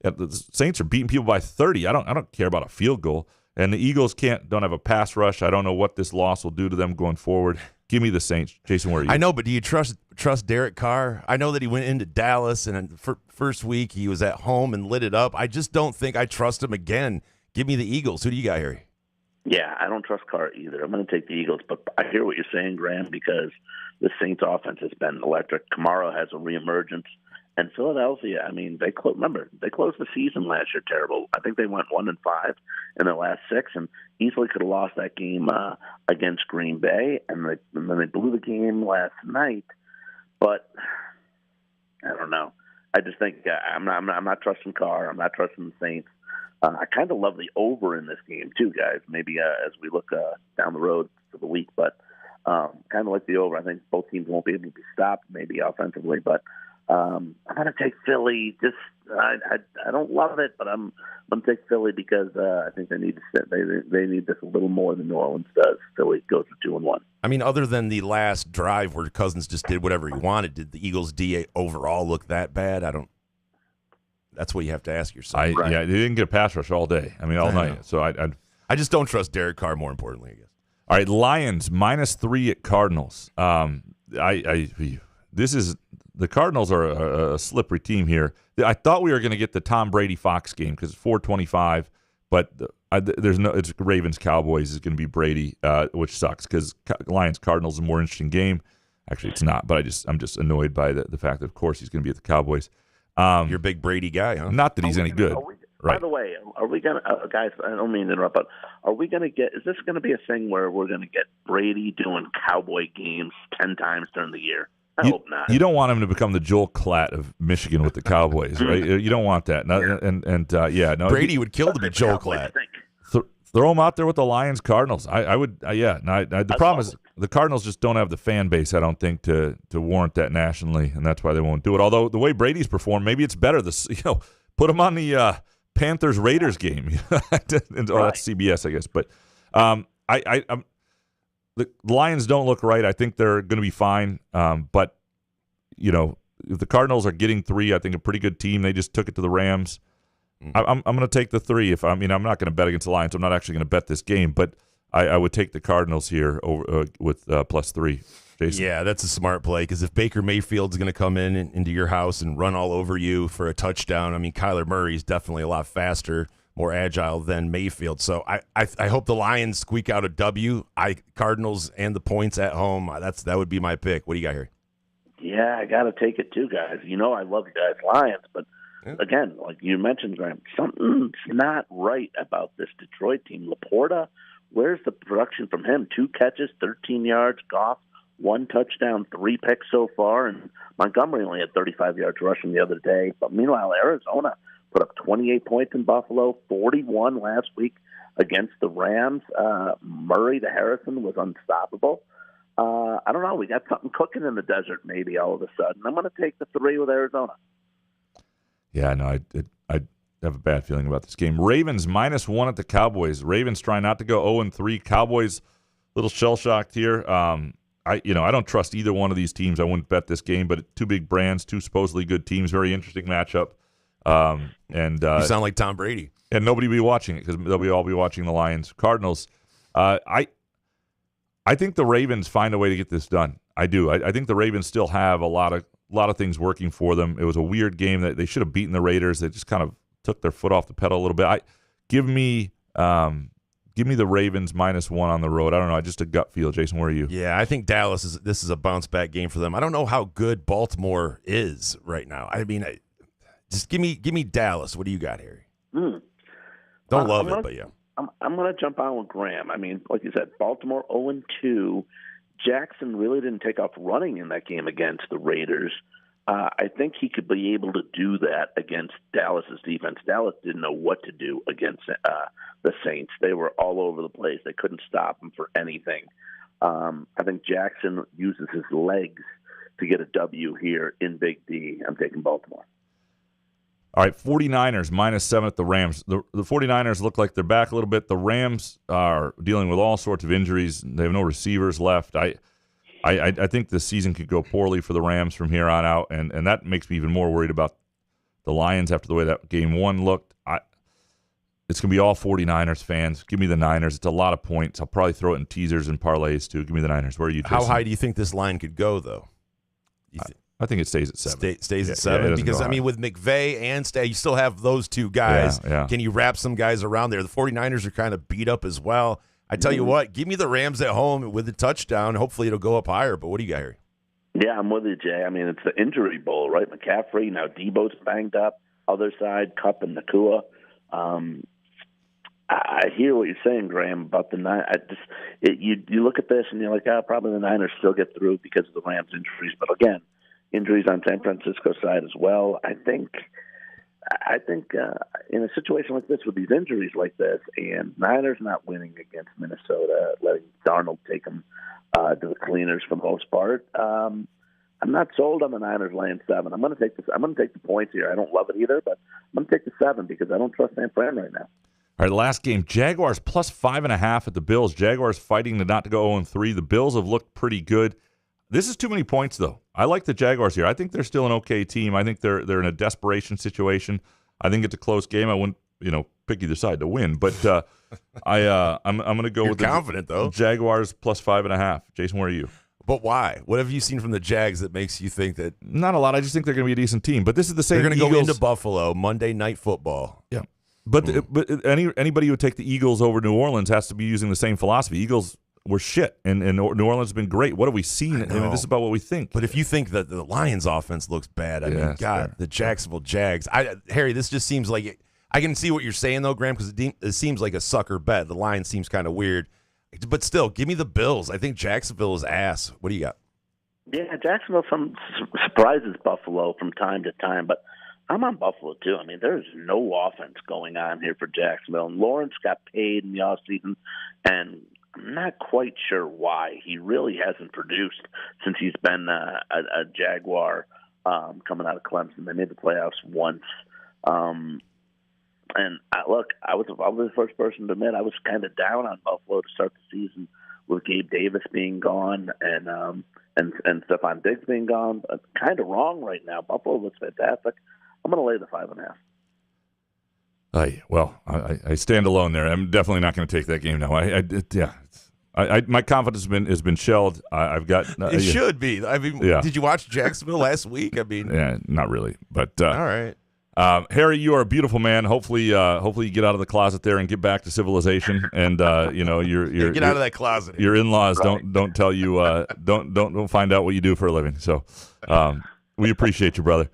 The Saints are beating people by 30. I don't care about a field goal. And the Eagles don't have a pass rush. I don't know what this loss will do to them going forward. Give me the Saints. Jason, where are you? I know, but do you trust Derek Carr? I know that he went into Dallas, and first week he was at home and lit it up. I just don't think I trust him again. Give me the Eagles. Who do you got, Harry? Yeah, I don't trust Carr either. I'm going to take the Eagles, but I hear what you're saying, Graham, because the Saints' offense has been electric. Kamara has a reemergence. And Philadelphia, I mean, they closed the season last year terrible. I think they went 1-5 in their last 6, and easily could have lost that game against Green Bay. And then they blew the game last night. But I don't know. I just think I'm not trusting Carr. I'm not trusting the Saints. I kind of love the over in this game too, guys. Maybe as we look down the road for the week, but kind of like the over. I think both teams won't be able to be stopped, maybe offensively, but. I'm going to take Philly. I don't love it, but I'm going to take Philly because I think they need this a little more than New Orleans does. Philly goes to 2-1. I mean, other than the last drive where Cousins just did whatever he wanted, did the Eagles' D overall look that bad? That's what you have to ask yourself. Yeah, they didn't get a pass rush all day. I mean, all night. So I just don't trust Derek Carr. More importantly, I guess. All right, Lions -3 at Cardinals. The Cardinals are a slippery team here. I thought we were going to get the Tom Brady Fox game because it's 4:25, but it's Ravens Cowboys is going to be Brady, which sucks because Lions Cardinals is a more interesting game. Actually, it's not, but I'm just annoyed by the fact that of course he's going to be at the Cowboys. You're a big Brady guy, huh? Not that he's any good. Right. By the way, are we going to, guys, I don't mean to interrupt, but are we going to is this going to be a thing where we're going to get Brady doing Cowboy games 10 times during the year? I hope not. You don't want him to become the Joel Klatt of Michigan with the Cowboys, right? You don't want that. No, Brady would kill to be Joel Klatt. Throw him out there with the Lions Cardinals. I would. The problem is the Cardinals just don't have the fan base. I don't think to warrant that nationally, and that's why they won't do it. Although the way Brady's performed, maybe it's better. Put him on the Panthers Raiders game. That's CBS, I guess. But the Lions don't look right. I think they're going to be fine. But, if the Cardinals are getting 3, I think a pretty good team. They just took it to the Rams. I'm going to take the 3. I'm not going to bet against the Lions. I'm not actually going to bet this game. But I would take the Cardinals here over with +3. Jason? Yeah, that's a smart play because if Baker Mayfield's going to come into your house and run all over you for a touchdown, I mean, Kyler Murray's definitely a lot faster, more agile than Mayfield. So I hope the Lions squeak out a W. Cardinals and the points at home. That would be my pick. What do you got here? Yeah, I got to take it too, guys. I love you guys, Lions, but again, like you mentioned, Graham, something's not right about this Detroit team. Laporta, where's the production from him? 2 catches, 13 yards. Goff, 1 touchdown, 3 picks so far, and Montgomery only had 35 yards rushing the other day. But meanwhile, Arizona put up 28 points in Buffalo, 41 last week against the Rams. Murray to Harrison was unstoppable. I don't know. We got something cooking in the desert maybe all of a sudden. I'm going to take the 3 with Arizona. Yeah, no, I have a bad feeling about this game. Ravens -1 at the Cowboys. Ravens trying not to go 0-3. Cowboys a little shell-shocked here. I don't trust either one of these teams. I wouldn't bet this game, but 2 big brands, 2 supposedly good teams. Very interesting matchup. You sound like Tom Brady. And nobody will be watching it because they'll all be watching the Lions Cardinals. I think the Ravens find a way to get this done. I do. I think the Ravens still have a lot of things working for them. It was a weird game that they should have beaten the Raiders. They just kind of took their foot off the pedal a little bit. Give me the Ravens -1 on the road. I don't know. Just a gut feel. Jason, where are you? Yeah, I think this is a bounce back game for them. I don't know how good Baltimore is right now. I mean, just give me Dallas. What do you got, Harry? Don't love it, but yeah. I'm going to jump on with Graham. I mean, like you said, Baltimore 0-2. Jackson really didn't take off running in that game against the Raiders. I think he could be able to do that against Dallas's defense. Dallas didn't know what to do against the Saints. They were all over the place. They couldn't stop them for anything. I think Jackson uses his legs to get a W here in Big D. I'm taking Baltimore. All right, 49ers -7 at the Rams. The 49ers look like they're back a little bit. The Rams are dealing with all sorts of injuries. They have no receivers left. I think the season could go poorly for the Rams from here on out, and that makes me even more worried about the Lions after the way that game 1 looked. It's going to be all 49ers fans. Give me the Niners. It's a lot of points. I'll probably throw it in teasers and parlays, too. Give me the Niners. Where are you, Jason? How high do you think this line could go, though? I think it stays at 7. Stays at 7? Because, I mean, with McVay and Stay, you still have those two guys. Yeah. Can you wrap some guys around there? The 49ers are kind of beat up as well. I tell you what, give me the Rams at home with a touchdown. Hopefully it'll go up higher. But what do you got, Harry? Yeah, I'm with you, Jay. I mean, it's the injury bowl, right? McCaffrey, now Debo's banged up. Other side, Kupp and Nakua. I hear what you're saying, Graham, about the Niners. You look at this and you're like, probably the Niners still get through because of the Rams' injuries. But again, injuries on San Francisco side as well. I think in a situation like this with these injuries like this, and Niners not winning against Minnesota, letting Darnold take them to the cleaners for the most part. I'm not sold on the Niners laying 7. I'm going to take this. I'm going to take the points here. I don't love it either, but I'm going to take the 7 because I don't trust San Fran right now. All right, last game, Jaguars plus 5.5 at the Bills. Jaguars fighting to not to go 0-3. The Bills have looked pretty good. This is too many points, though. I like the Jaguars here. I think they're still an okay team. I think they're in a desperation situation. I think it's a close game. I wouldn't, pick either side to win, but I'm going to go with confident, though. Jaguars plus 5.5. Jason, where are you? But why? What have you seen from the Jags that makes you think that? Not a lot. I just think they're going to be a decent team. But this is the same. They're going to go Eagles. into Buffalo Monday Night Football. Yeah. But anybody who would take the Eagles over New Orleans has to be using the same philosophy. Eagles were shit, and New Orleans has been great. What have we seen? I mean, this is about what we think. But if you think that the Lions' offense looks bad, I mean, God, fair. The Jacksonville Jags. Harry, this just seems like I can see what you're saying, though, Graham, because it seems like a sucker bet. The Lions seems kind of weird. But still, give me the Bills. I think Jacksonville is ass. What do you got? Yeah, Jacksonville surprises Buffalo from time to time, but I'm on Buffalo, too. I mean, there's no offense going on here for Jacksonville. And Lawrence got paid in the offseason, and I'm not quite sure why. He really hasn't produced since he's been a Jaguar coming out of Clemson. They made the playoffs once. And I was the first person to admit I was kind of down on Buffalo to start the season with Gabe Davis being gone and Stephon Diggs being gone. Kind of wrong right now. Buffalo looks fantastic. I'm going to lay the 5.5. I stand alone there. I'm definitely not going to take that game now. My confidence has been shelled. I've got. It should be. I mean, Did you watch Jacksonville last week? I mean, not really. But all right. Harry, you are a beautiful man. Hopefully you get out of the closet there and get back to civilization. And your get out of that closet. Your in-laws don't tell you don't find out what you do for a living. So we appreciate you, brother.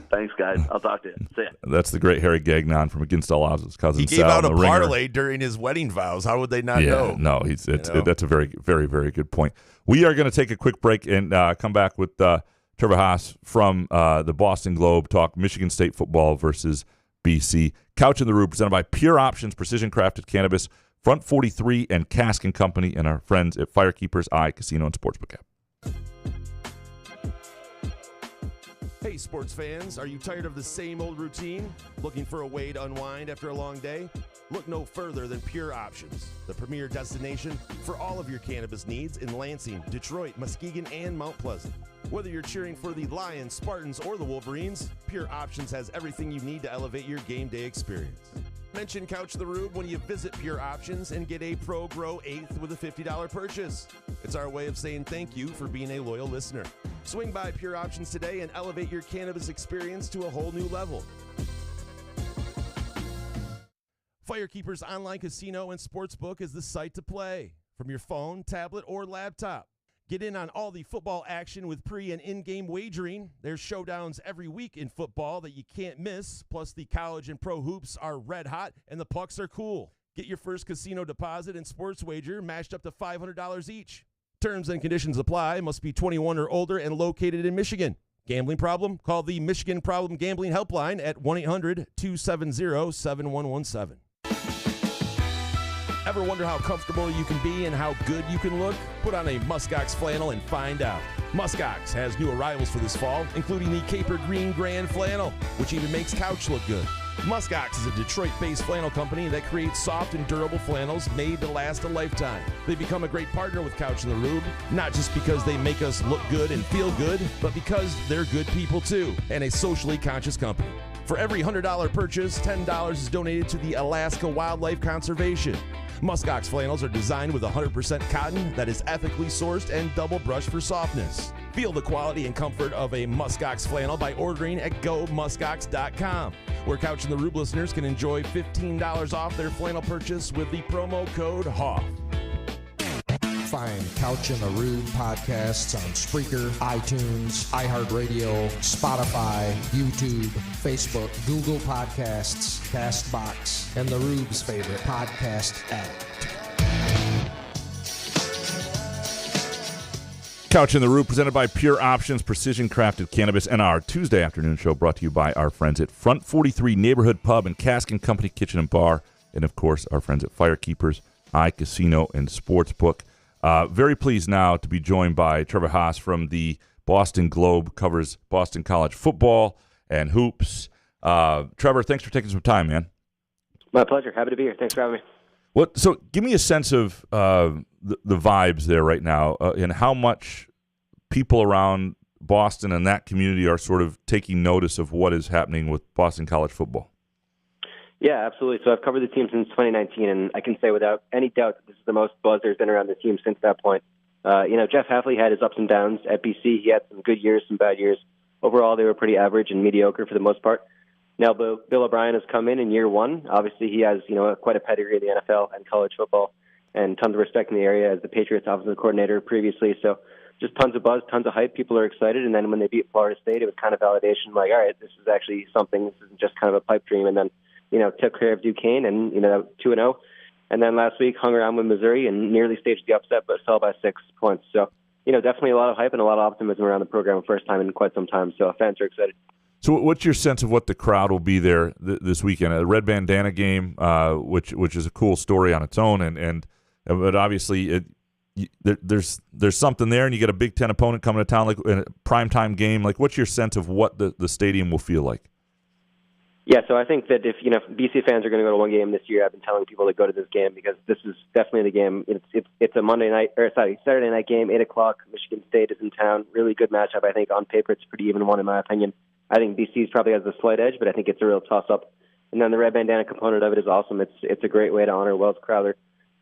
Thanks, guys. I'll talk to you. See ya. That's the great Harry Gagnon from Against All Odds. His cousin He gave Sal, out a the Ringer. parlay during his wedding vows. How would they not know? No, that's a very, very, very good point. We are going to take a quick break and come back with Trevor Hass from the Boston Globe, talk Michigan State football versus BC. Couch in the Rube, presented by Pure Options, Precision Crafted Cannabis, Front 43 and Cask & Company, and our friends at Firekeepers Eye Casino and Sportsbook app. Hey, sports fans, are you tired of the same old routine? Looking for a way to unwind after a long day? Look no further than Pure Options, the premier destination for all of your cannabis needs in Lansing, Detroit, Muskegon, and Mount Pleasant. Whether you're cheering for the Lions, Spartans, or the Wolverines, Pure Options has everything you need to elevate your game day experience. Mention Couch the Rube when you visit Pure Options and get a Pro Grow 8th with a $50 purchase. It's our way of saying thank you for being a loyal listener. Swing by Pure Options today and elevate your cannabis experience to a whole new level. Firekeepers Online Casino and Sportsbook is the site to play from your phone, tablet, or laptop. Get in on all the football action with pre- and in-game wagering. There's showdowns every week in football that you can't miss. Plus, the college and pro hoops are red hot, and the pucks are cool. Get your first casino deposit and sports wager matched up to $500 each. Terms and conditions apply. Must be 21 or older and located in Michigan. Gambling problem? Call the Michigan Problem Gambling Helpline at 1-800-270-7117. Ever wonder how comfortable you can be and how good you can look? Put on a Muskox flannel and find out. Muskox has new arrivals for this fall, including the Caper Green Grand Flannel, which even makes couch look good. Muskox is a Detroit-based flannel company that creates soft and durable flannels made to last a lifetime. They've become a great partner with Couch in the Rube, not just because they make us look good and feel good, but because they're good people too, and a socially conscious company. For every $100 purchase, $10 is donated to the Alaska Wildlife Conservation. Muskox flannels are designed with 100% cotton that is ethically sourced and double brushed for softness. Feel the quality and comfort of a Muskox flannel by ordering at gomuskox.com, where Couch in the Rube listeners can enjoy $15 off their flannel purchase with the promo code HOFF. Find Couch in the Rube podcasts on Spreaker, iTunes, iHeartRadio, Spotify, YouTube, Facebook, Google Podcasts, CastBox, and the Rube's favorite podcast addict. Couch in the Rube, presented by Pure Options, Precision Crafted Cannabis, and our Tuesday afternoon show brought to you by our friends at Front 43 Neighborhood Pub and Cask & Company Kitchen and Bar, and, of course, our friends at Firekeepers, iCasino, and Sportsbook. Very pleased now to be joined by Trevor Hass from the Boston Globe, covers Boston College football and hoops. Trevor, thanks for taking some time, man. My pleasure. Happy to be here. Thanks for having me. So give me a sense of the vibes there right now and how much people around Boston and that community are sort of taking notice of what is happening with Boston College football. Yeah, absolutely. So I've covered the team since 2019, and I can say without any doubt that this is the most buzz there's been around the team since that point. Jeff Hafley had his ups and downs at BC. He had some good years, some bad years. Overall, they were pretty average and mediocre for the most part. Now, Bill O'Brien has come in year one. Obviously, he has quite a pedigree in the NFL and college football, and tons of respect in the area as the Patriots offensive coordinator previously. So just tons of buzz, tons of hype. People are excited. And then when they beat Florida State, it was kind of validation, like, all right, this is actually something. This isn't just kind of a pipe dream. And then took care of Duquesne and, 2-0. And then last week hung around with Missouri and nearly staged the upset, but fell by 6 points. So, definitely a lot of hype and a lot of optimism around the program first time in quite some time. So fans are excited. So what's your sense of what the crowd will be there this weekend? A red bandana game, which is a cool story on its own. But obviously there's something there, and you get a Big Ten opponent coming to town, like in a primetime game. Like, what's your sense of what the stadium will feel like? Yeah, so I think that if BC fans are going to go to one game this year, I've been telling people to go to this game because this is definitely the game. It's a Saturday night game, 8:00. Michigan State is in town. Really good matchup. I think on paper it's a pretty even one in my opinion. I think BC's probably has a slight edge, but I think it's a real toss-up. And then the red bandana component of it is awesome. It's a great way to honor Wells Crowther.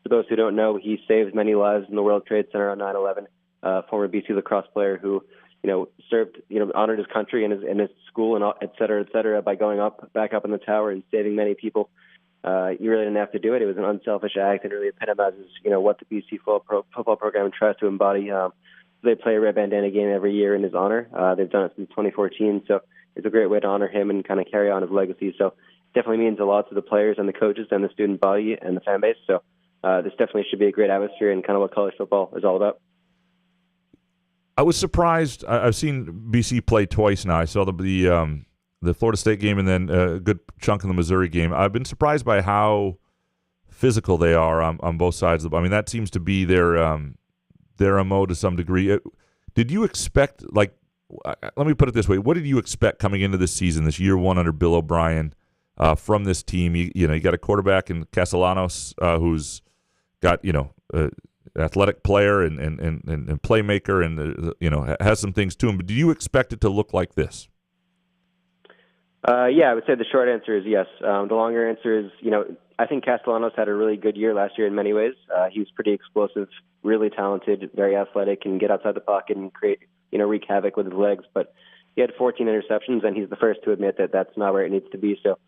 For those who don't know, he saved many lives in the World Trade Center on 9/11. Former BC lacrosse player who served, honored his country and his school and et cetera, by going back up in the tower and saving many people. You really didn't have to do it. It was an unselfish act and really epitomizes, what the BC football program tries to embody. They play a red bandana game every year in his honor. They've done it since 2014, so it's a great way to honor him and kind of carry on his legacy. So it definitely means a lot to the players and the coaches and the student body and the fan base. So this definitely should be a great atmosphere and kind of what college football is all about. I was surprised. I've seen BC play twice now. I saw the Florida State game and then a good chunk of the Missouri game. I've been surprised by how physical they are on both sides. I mean, that seems to be their MO to some degree. Did you expect, let me put it this way, what did you expect coming into this season, this year one under Bill O'Brien, from this team? You got a quarterback in Castellanos who's got, athletic player and playmaker and has some things to him. But do you expect it to look like this? Yeah, I would say the short answer is yes. The longer answer is, I think Castellanos had a really good year last year in many ways. He was pretty explosive, really talented, very athletic, and get outside the pocket and create, wreak havoc with his legs. But he had 14 interceptions, and he's the first to admit that that's not where it needs to be. So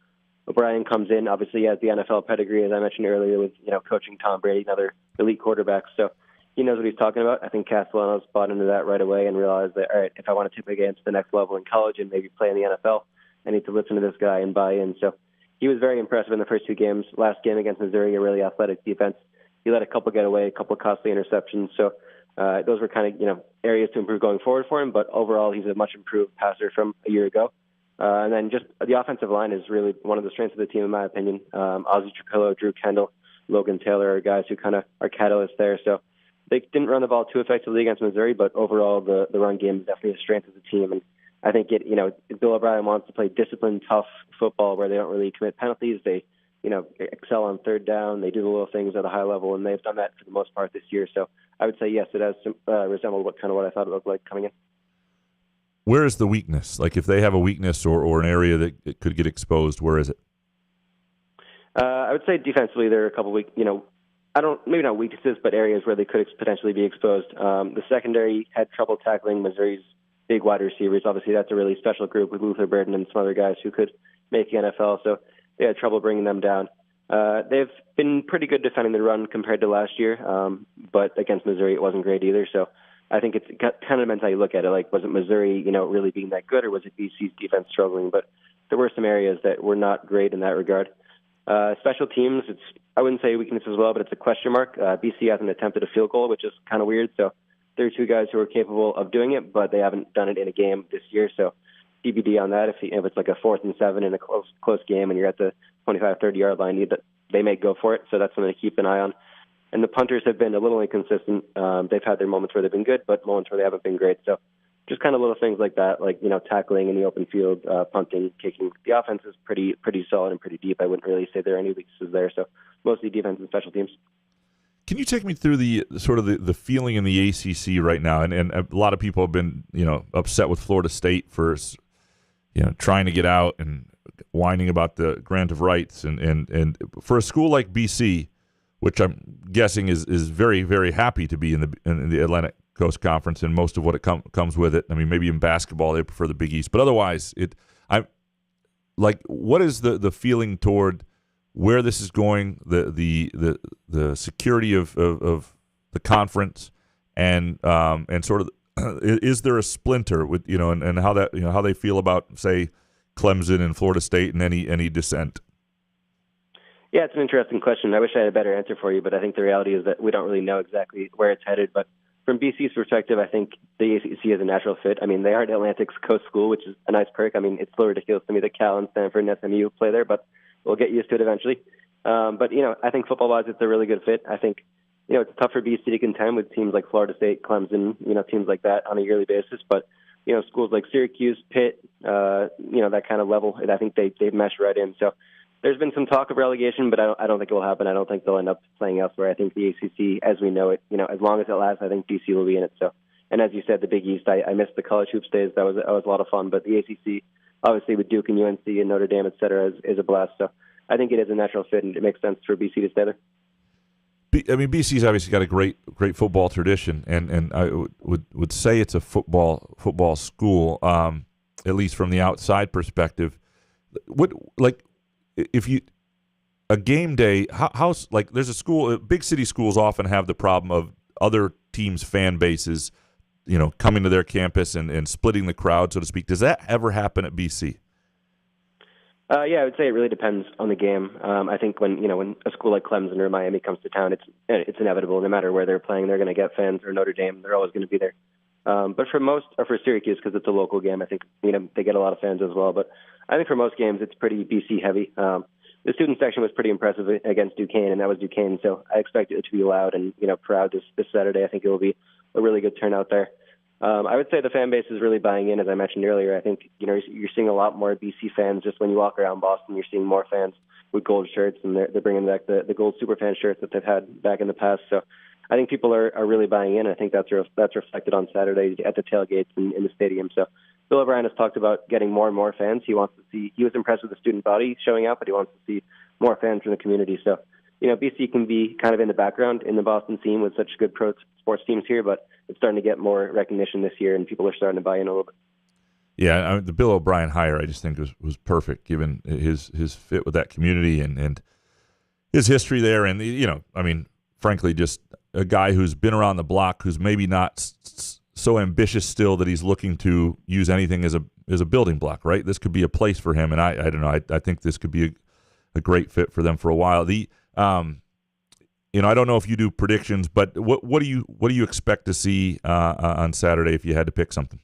O'Brien comes in, obviously he has the NFL pedigree, as I mentioned earlier, with coaching Tom Brady, another elite quarterback. So he knows what he's talking about. I think Castellanos bought into that right away and realized that, all right, if I want to take my game to the next level in college and maybe play in the NFL, I need to listen to this guy and buy in. So he was very impressive in the first two games. Last game against Missouri, a really athletic defense. He let a couple get away, a couple costly interceptions. So those were kind of areas to improve going forward for him. But overall, he's a much improved passer from a year ago. And then just the offensive line is really one of the strengths of the team, in my opinion. Ozzie Trapillo, Drew Kendall, Logan Taylor are guys who kind of are catalysts there. So they didn't run the ball too effectively against Missouri, but overall the run game is definitely a strength of the team. And I think Bill O'Brien wants to play disciplined, tough football where they don't really commit penalties. They, excel on third down. They do the little things at a high level, and they've done that for the most part this year. So I would say yes, it has resembled what I thought it looked like coming in. Where is the weakness? Like if they have a weakness or an area that it could get exposed, where is it? I would say defensively there are a couple weak, maybe not weaknesses, but areas where they could potentially be exposed. The secondary had trouble tackling Missouri's big wide receivers. Obviously, that's a really special group with Luther Burden and some other guys who could make the NFL, so they had trouble bringing them down. They've been pretty good defending the run compared to last year, but against Missouri it wasn't great either. So I think it's kind of depends how you look at it. Like, was it Missouri, really being that good, or was it BC's defense struggling? But there were some areas that were not great in that regard. Special teams, I wouldn't say weakness as well, but it's a question mark. BC hasn't attempted a field goal, which is kind of weird. So there are two guys who are capable of doing it, but they haven't done it in a game this year. So TBD on that. If it's like a 4th and 7 in a close game and you're at the 25, 30-yard line, they may go for it. So that's something to keep an eye on. And the punters have been a little inconsistent. They've had their moments where they've been good, but moments where they haven't been great. So just kind of little things like that, like, tackling in the open field, punting, kicking. The offense is pretty solid and pretty deep. I wouldn't really say there are any weaknesses there. So mostly defense and special teams. Can you take me through the sort of the feeling in the ACC right now? And a lot of people have been, upset with Florida State for, trying to get out and whining about the grant of rights. And for a school like BC, which I'm guessing is very, very happy to be in the Atlantic Coast Conference and most of what it comes with it. I mean, maybe in basketball they prefer the Big East, but otherwise, what is the feeling toward where this is going, the security of the conference, and sort of is there a splinter with and how that how they feel about, say, Clemson and Florida State and any dissent? Yeah, it's an interesting question. I wish I had a better answer for you, but I think the reality is that we don't really know exactly where it's headed. But from BC's perspective, I think the ACC is a natural fit. I mean, they are at Atlantic's coast school, which is a nice perk. I mean, it's still ridiculous to me that Cal and Stanford and SMU play there, but we'll get used to it eventually. But I think football-wise, it's a really good fit. I think, it's tough for BC to contend with teams like Florida State, Clemson, teams like that on a yearly basis. But, schools like Syracuse, Pitt, that kind of level, I think they've meshed right in. So there's been some talk of relegation, but I don't think it will happen. I don't think they'll end up playing elsewhere. I think the ACC, as we know it, as long as it lasts, I think BC will be in it. So, and as you said, the Big East, I missed the college hoops days. That was a lot of fun. But the ACC, obviously with Duke and UNC and Notre Dame, et cetera, is a blast. So I think it is a natural fit, and it makes sense for BC to stay there. I mean, BC's obviously got a great football tradition, and I would say it's a football school, at least from the outside perspective. If you a game day, how there's a school, big city schools often have the problem of other teams' fan bases, coming to their campus and splitting the crowd, so to speak. Does that ever happen at BC? Yeah, I would say it really depends on the game. I think when a school like Clemson or Miami comes to town, it's inevitable. No matter where they're playing, they're going to get fans. Or Notre Dame, they're always going to be there. But for Syracuse, because it's a local game, I think they get a lot of fans as well. But I think for most games, it's pretty BC heavy. The student section was pretty impressive against Duquesne, and that was Duquesne. So I expect it to be loud and proud this Saturday. I think it will be a really good turnout there. I would say the fan base is really buying in, as I mentioned earlier. I think you're seeing a lot more BC fans just when you walk around Boston. You're seeing more fans with gold shirts, and they're bringing back the gold superfan shirts that they've had back in the past. So I think people are really buying in. I think that's reflected on Saturday at the tailgates in the stadium. So Bill O'Brien has talked about getting more and more fans. He was impressed with the student body showing up, but he wants to see more fans from the community. So BC can be kind of in the background in the Boston scene with such good pro sports teams here, but it's starting to get more recognition this year, and people are starting to buy in a little bit. Yeah, the Bill O'Brien hire, I just think was perfect, given his fit with that community and his history there, and frankly, just a guy who's been around the block, who's maybe not so ambitious still that he's looking to use anything as a building block. Right, this could be a place for him, and I don't know. I think this could be a great fit for them for a while. I don't know if you do predictions, but what do you expect to see on Saturday if you had to pick something?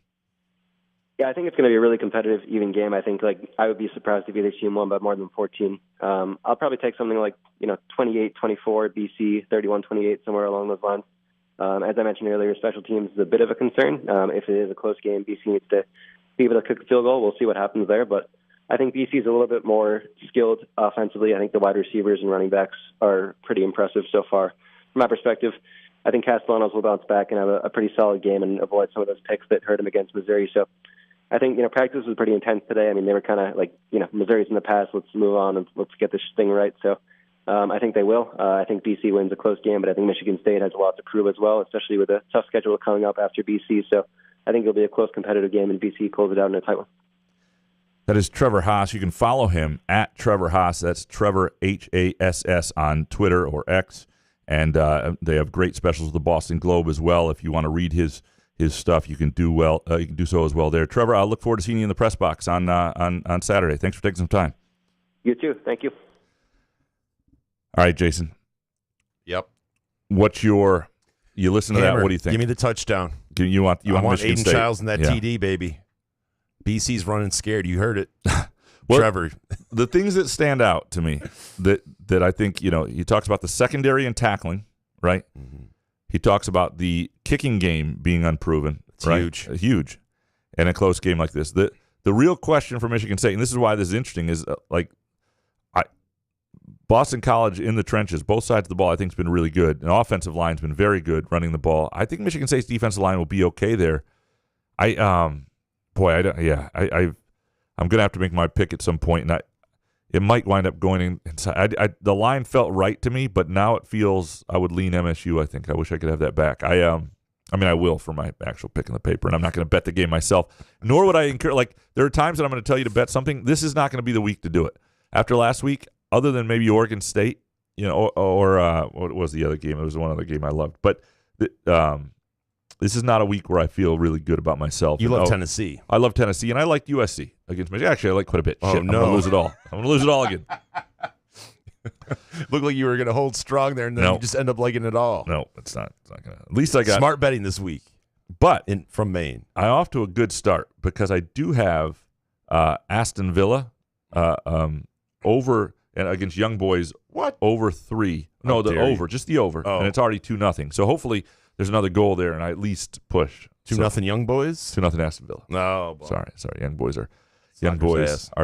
Yeah, I think it's going to be a really competitive, even game. I think I would be surprised if either team won by more than 14. I'll probably take something like 28-24 BC, 31-28, somewhere along those lines. As I mentioned earlier, special teams is a bit of a concern. If it is a close game, BC needs to be able to kick a field goal. We'll see what happens there, but I think BC is a little bit more skilled offensively. I think the wide receivers and running backs are pretty impressive so far. From my perspective, I think Castellanos will bounce back and have a pretty solid game and avoid some of those picks that hurt him against Missouri. So I think, practice was pretty intense today. I mean, they were kind of like, Missouri's in the past. Let's move on and let's get this thing right. So I think they will. I think BC wins a close game, but I think Michigan State has a lot to prove as well, especially with a tough schedule coming up after BC. So I think it'll be a close competitive game, and BC pulls it out in a tight one. That is Trevor Hass. You can follow him at Trevor Hass. That's Trevor Hass on Twitter or X. And they have great specials with the Boston Globe as well. If you want to read his stuff, you can do well. You can do so as well there. Trevor, I look forward to seeing you in the press box on Saturday. Thanks for taking some time. You too. Thank you. All right, Jason. Yep. You listen to Hammer, that? What do you think? Give me the touchdown. You want Aiden State. Childs in that Yeah. TD, baby. BC's running scared. You heard it. Well, Trevor. The things that stand out to me that I think, he talks about the secondary and tackling, right? Mm-hmm. He talks about the kicking game being unproven. It's right? huge. And a close game like this. The real question for Michigan State, and this is why this is interesting, is Boston College in the trenches, both sides of the ball, I think has been really good. An offensive line's been very good running the ball. I think Michigan State's defensive line will be okay there. I'm gonna have to make my pick at some point, and it might wind up going inside. The line felt right to me, but now it feels I would lean MSU. I think I wish I could have that back. I will for my actual pick in the paper, and I'm not going to bet the game myself. Nor would I encourage. Like, there are times that I'm going to tell you to bet something. This is not going to be the week to do it. After last week, other than maybe Oregon State, or what was the other game? It was one other game I loved, but this is not a week where I feel really good about myself. You love Tennessee. I love Tennessee, and I liked USC against Michigan. Actually, I like quite a bit. Oh, Shit, no. I'm going to lose it all. I'm going to lose it all again. Looked like you were going to hold strong there, and then you just end up liking it all. No, it's not. It's not going to. At least I got smart betting this week. But from Maine, I'm off to a good start because I do have Aston Villa over and against Young Boys. What? Over 3? No, the over, just the over, and it's already 2-0. So hopefully there's another goal there, and I at least push 2-0 Young Boys. 2-0 Aston Villa. No, sorry, Young Boys are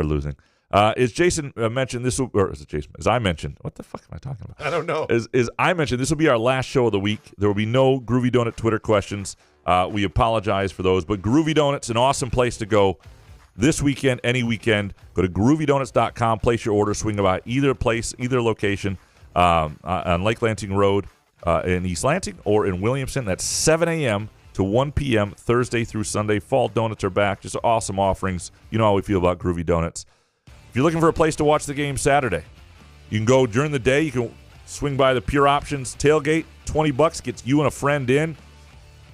losing. As Jason mentioned, this will, or is it Jason? As I mentioned, what the fuck am I talking about? I don't know. As I mentioned, this will be our last show of the week. There will be no Groovy Donut Twitter questions. We apologize for those, but Groovy Donut's an awesome place to go this weekend, any weekend. Go to groovydonuts.com, place your order, swing by either place, either location on Lake Lansing Road in East Lansing or in Williamson. That's 7 a.m. to 1 p.m. Thursday through Sunday. Fall donuts are back. Just awesome offerings. You know how we feel about Groovy Donuts. If you're looking for a place to watch the game Saturday, you can go during the day. You can swing by the Pure Options tailgate. $20 gets you and a friend in.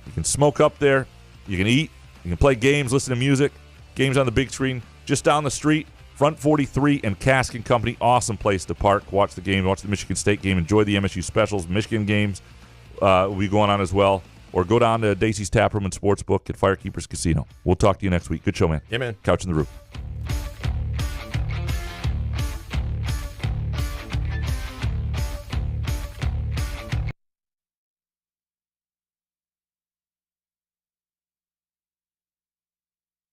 You can smoke up there. You can eat. You can play games, listen to music. Games on the big screen. Just down the street, Front 43 and Cask & Company. Awesome place to park. Watch the game. Watch the Michigan State game. Enjoy the MSU specials. Michigan games will be going on as well. Or go down to Dacey's Tap Room and Sportsbook at Firekeepers Casino. We'll talk to you next week. Good show, man. Yeah, man. Couch in the Roof.